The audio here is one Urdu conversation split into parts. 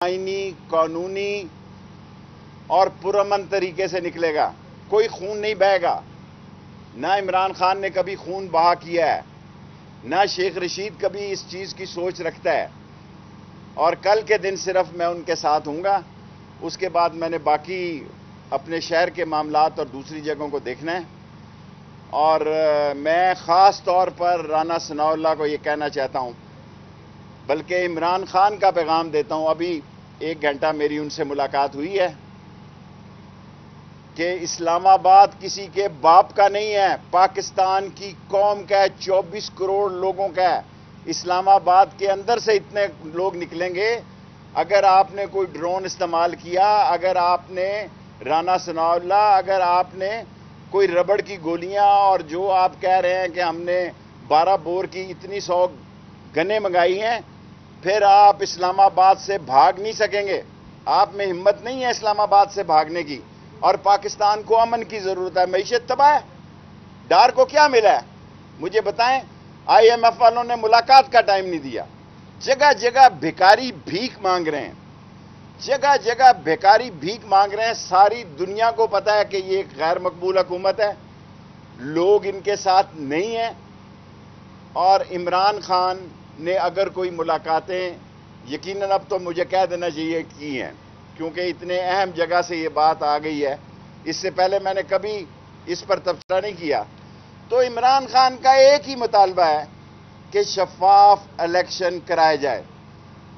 آئینی قانونی اور پرامن طریقے سے نکلے گا. کوئی خون نہیں بہے گا. نہ عمران خان نے کبھی خون بہا کیا ہے، نہ شیخ رشید کبھی اس چیز کی سوچ رکھتا ہے. اور کل کے دن صرف میں ان کے ساتھ ہوں گا. اس کے بعد میں نے باقی اپنے شہر کے معاملات اور دوسری جگہوں کو دیکھنا ہے. اور میں خاص طور پر رانا ثناء اللہ کو یہ کہنا چاہتا ہوں، بلکہ عمران خان کا پیغام دیتا ہوں. ابھی 1 گھنٹہ میری ان سے ملاقات ہوئی ہے کہ اسلام آباد کسی کے باپ کا نہیں ہے، پاکستان کی قوم کا ہے، 24 کروڑ لوگوں کا ہے. اسلام آباد کے اندر سے اتنے لوگ نکلیں گے. اگر آپ نے کوئی ڈرون استعمال کیا، اگر آپ نے رانا ثناء اللہ، اگر آپ نے کوئی ربڑ کی گولیاں، اور جو آپ کہہ رہے ہیں کہ ہم نے 12 بور کی اتنی 100 گنیں منگائی ہیں، پھر آپ اسلام آباد سے بھاگ نہیں سکیں گے. آپ میں ہمت نہیں ہے اسلام آباد سے بھاگنے کی. اور پاکستان کو امن کی ضرورت ہے. معیشت تباہ ہے. ڈار کو کیا ملا ہے مجھے بتائیں. IMF والوں نے ملاقات کا ٹائم نہیں دیا. جگہ جگہ بھیکاری بھیک مانگ رہے ہیں. جگہ جگہ بھیکاری بھیک مانگ رہے ہیں. ساری دنیا کو پتا ہے کہ یہ ایک غیر مقبول حکومت ہے. لوگ ان کے ساتھ نہیں ہیں. اور عمران خان نے اگر کوئی ملاقاتیں، یقیناً اب تو مجھے کہہ دینا چاہیے کی ہیں، کیونکہ اتنے اہم جگہ سے یہ بات آ گئی ہے. اس سے پہلے میں نے کبھی اس پر تبصرہ نہیں کیا. تو عمران خان کا ایک ہی مطالبہ ہے کہ شفاف الیکشن کرائے جائے.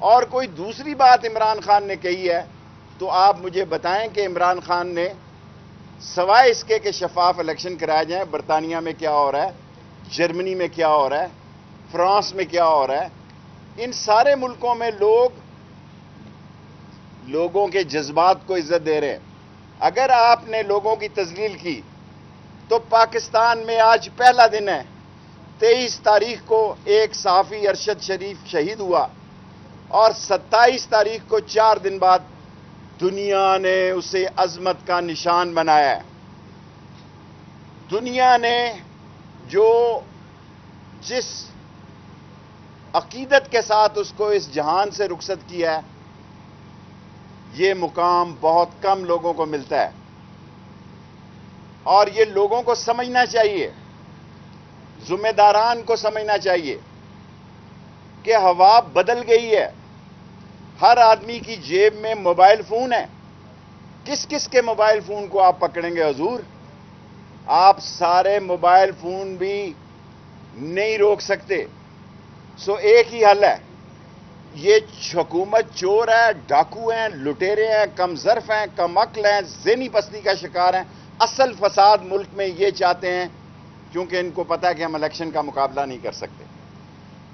اور کوئی دوسری بات عمران خان نے کہی ہے تو آپ مجھے بتائیں کہ عمران خان نے سوائے اس کے کہ شفاف الیکشن کرائے جائیں، برطانیہ میں کیا ہو رہا ہے، جرمنی میں کیا ہو رہا ہے، فرانس میں کیا ہو رہا ہے. ان سارے ملکوں میں لوگوں کے جذبات کو عزت دے رہے ہیں. اگر آپ نے لوگوں کی تذلیل کی تو پاکستان میں آج پہلا دن ہے. 23 تاریخ کو ایک صحافی ارشد شریف شہید ہوا، اور 27 تاریخ کو 4 دن بعد دنیا نے اسے عظمت کا نشان بنایا ہے. دنیا نے جس عقیدت کے ساتھ اس کو اس جہان سے رخصت کیا ہے، یہ مقام بہت کم لوگوں کو ملتا ہے. اور یہ لوگوں کو سمجھنا چاہیے، ذمہ داران کو سمجھنا چاہیے کہ ہوا بدل گئی ہے. ہر آدمی کی جیب میں موبائل فون ہے. کس کس کے موبائل فون کو آپ پکڑیں گے حضور؟ آپ سارے موبائل فون بھی نہیں روک سکتے. سو ایک ہی حل ہے. یہ حکومت چور ہے، ڈاکو ہیں، لٹیرے ہیں، کم ظرف ہیں، کم عقل ہیں، ذہنی پستی کا شکار ہیں. اصل فساد ملک میں یہ چاہتے ہیں، کیونکہ ان کو پتا ہے کہ ہم الیکشن کا مقابلہ نہیں کر سکتے.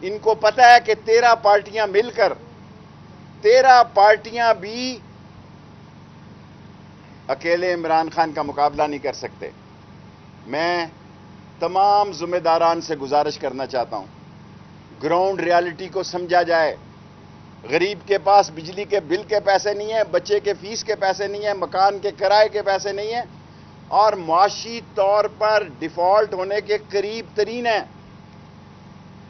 ان کو پتا ہے کہ 13 پارٹیاں مل کر 13 پارٹیاں بھی اکیلے عمران خان کا مقابلہ نہیں کر سکتے. میں تمام ذمہ داران سے گزارش کرنا چاہتا ہوں، گراؤنڈ ریالٹی کو سمجھا جائے. غریب کے پاس بجلی کے بل کے پیسے نہیں ہیں، بچے کے فیس کے پیسے نہیں ہیں، مکان کے کرائے کے پیسے نہیں ہیں، اور معاشی طور پر ڈیفالٹ ہونے کے قریب ترین ہیں.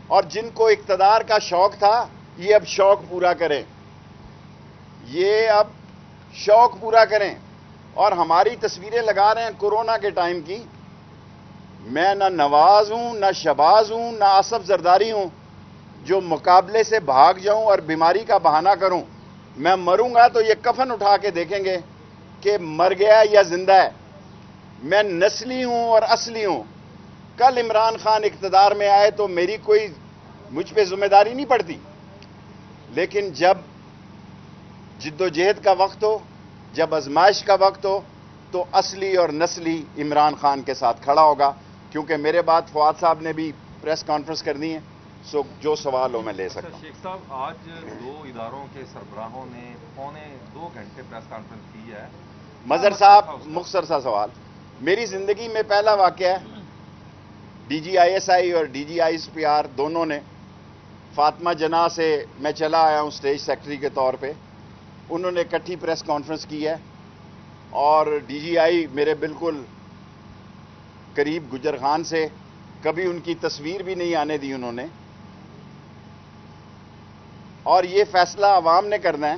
اور جن کو اقتدار کا شوق تھا، یہ اب شوق پورا کریں. یہ اب شوق پورا کریں. اور ہماری تصویریں لگا رہے ہیں کورونا کے ٹائم کی. میں نہ نواز ہوں، نہ شہباز ہوں، نہ آصف زرداری ہوں جو مقابلے سے بھاگ جاؤں اور بیماری کا بہانہ کروں. میں مروں گا تو یہ کفن اٹھا کے دیکھیں گے کہ مر گیا یا زندہ ہے. میں نسلی ہوں اور اصلی ہوں. کل عمران خان اقتدار میں آئے تو میری کوئی مجھ پہ ذمہ داری نہیں پڑتی، لیکن جب جد و جہد کا وقت ہو، جب آزمائش کا وقت ہو، تو اصلی اور نسلی عمران خان کے ساتھ کھڑا ہوگا. کیونکہ میرے بعد فواد صاحب نے بھی پریس کانفرنس کرنی ہے، سو جو سوال ہو میں لے سکتا ہوں. شیخ صاحب، آج 2 اداروں کے سربراہوں نے 2 گھنٹے پریس کانفرنس کی ہے. مظہر صاحب، مختصر سا سوال. میری زندگی میں پہلا واقعہ ہے. DGISI اور DGISPR دونوں نے فاطمہ جناح سے میں چلا آیا ہوں اسٹیج سیکرٹری کے طور پہ. انہوں نے اکٹھی پریس کانفرنس کی ہے، اور DGI میرے بالکل قریب گجر خان سے کبھی ان کی تصویر بھی نہیں آنے دی انہوں نے. اور یہ فیصلہ عوام نے کرنا ہے